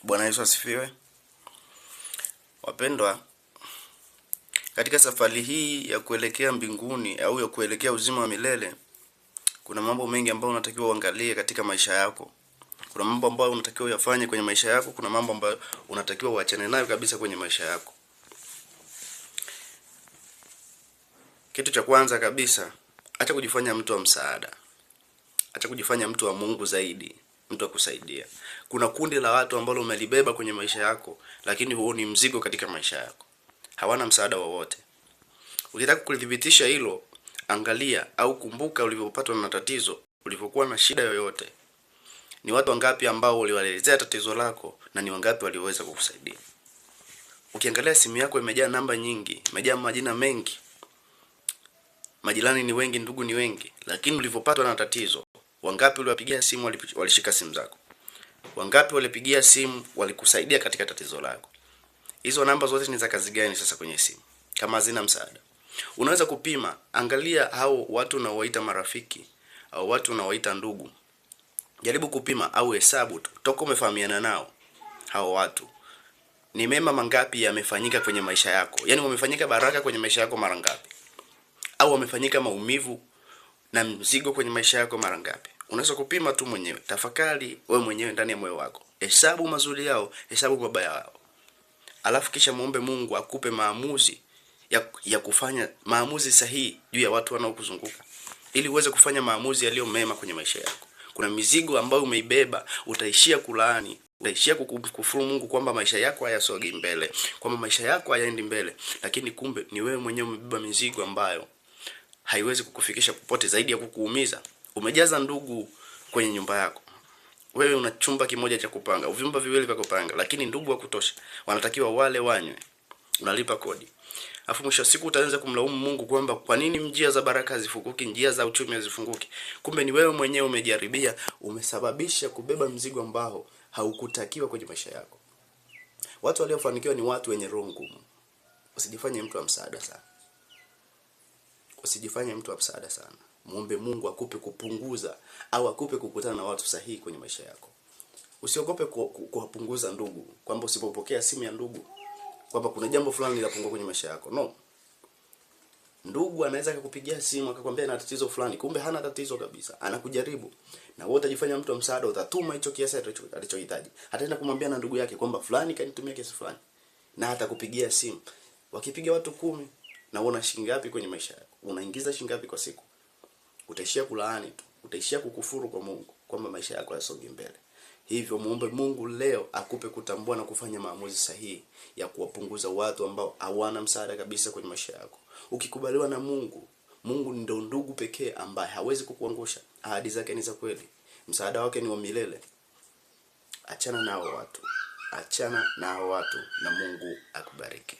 Bwana Yesu asifiwe. Wapendwa, katika safari hii ya kuelekea mbinguni au ya kuelekea uzima wa milele, kuna mambo mengi ambayo unatakiwa uangalie katika maisha yako. Kuna mambo ambayo unatakiwa uyafanye kwenye maisha yako, kuna mambo ambayo unatakiwa uachane nayo kabisa kwenye maisha yako. Kitu cha kwanza kabisa, acha kujifanya mtu wa msaada. Acha kujifanya mtu wa Mungu zaidi, mtu wa kusaidia. Kuna kundi la watu ambao umelibeba kwenye maisha yako, lakini huo ni mzigo katika maisha yako. Hawana msaada wowote. Ukitaka kulithibitisha hilo, angalia au kumbuka ulivyopatwa na tatizo, ulivyokuwa na shida yoyote. Ni watu wangapi ambao uliwaelezea tatizo lako na ni wangapi walioweza kukusaidia? Ukiangalia simu yako imejaa namba nyingi, imejaa majina mengi. Majirani ni wengi, ndugu ni wengi, lakini ulivyopatwa na tatizo, wangapi uliwapigia simu walishika simu zako? Wangapi walipigia simu walikusaidia katika tatizo lako? Hizo namba zote ni za kazi gani sasa kwenye simu kama hazina msaada? Unaweza kupima, angalia hao watu unaowaita marafiki au watu unaowaita ndugu. Jaribu kupima au hesabu tu, toka umefahamiana nao hao watu. Ni mema mangapi yamefanyika kwenye maisha yako? Yaani wamefanyika baraka kwenye maisha yako mara ngapi? Au wamefanyika maumivu na mzigo kwenye maisha yako mara ngapi? Unaweza kupima tu mwenyewe. Tafakari wewe mwenyewe ndani ya moyo wako. Hesabu mazuri yao, hesabu mabaya yao. Alafu kisha muombe Mungu akupe maamuzi ya kufanya maamuzi sahihi juu ya watu wanaokuzunguka, ili uweze kufanya maamuzi yaliyo mema kwenye maisha yako. Kuna mizigo ambayo umeibeba, utaishia kulaani, utaishia kukufuru Mungu kwamba maisha yako hayasogi mbele, kwamba maisha yako hayaendi mbele, lakini kumbe ni wewe mwenyewe umebeba mizigo ambayo haiwezi kukufikisha popote zaidi ya kukuumiza. Umejaza ndugu kwenye nyumba yako. Wewe una chumba kimoja cha kupanga, vyumba viwili vya kupanga, lakini ndugu wa kutosha. Wanatakiwa wale wanywe. Unalipa kodi. Afu mwisho siku utaanza kumlaumu Mungu kwamba kwa nini njia za baraka hazifunguki, njia za uchumi hazifunguki. Kumbe ni wewe mwenyewe umejaribia, umesababisha kubeba mzigo ambao haukutakiwa kwenye maisha yako. Watu waliofanikiwa ni watu wenye roho ngumu. Usijifanye mtu wa msaada sana. Usijifanye mtu wa msaada sana. Muombe Mungu akupe kupunguza au akupe kukutana na watu sahihi kwenye maisha yako. Usiogope kuwapunguza ndugu, kwamba usipopokea simu ya ndugu kwamba kuna jambo fulani linapungua kwenye maisha yako. No. Ndugu anaweza kukupigia simu akakwambia ana tatizo fulani, kumbe hana tatizo kabisa. Anakujaribu. Na wewe utajifanya mtu wa msaada, utatuma hicho kiasi alichohitaji. Ataenda kumwambia na ndugu yake kwamba fulani kanitumia kiasi fulani. Na atakupigia simu. Wakipiga watu 10 na uona shilingi ngapi kwenye maisha yako? Unaingiza shilingi ngapi kwa siku? Utaishia kulaani tu. Utaishia kukufuru kwa Mungu kwamba maisha yako hayasongi mbele. Hivyo muombe Mungu leo akupe kutambua na kufanya maamuzi sahihi ya kuwapunguza watu ambao hawana msaada kabisa kwenye maisha yako. Ukikubaliwa na Mungu, Mungu ndio ndugu pekee ambaye hawezi kukuangusha. Ahadi zake ni za kweli. Msaada wake ni wa milele. Achana nao watu. Achana nao watu na Mungu akubariki.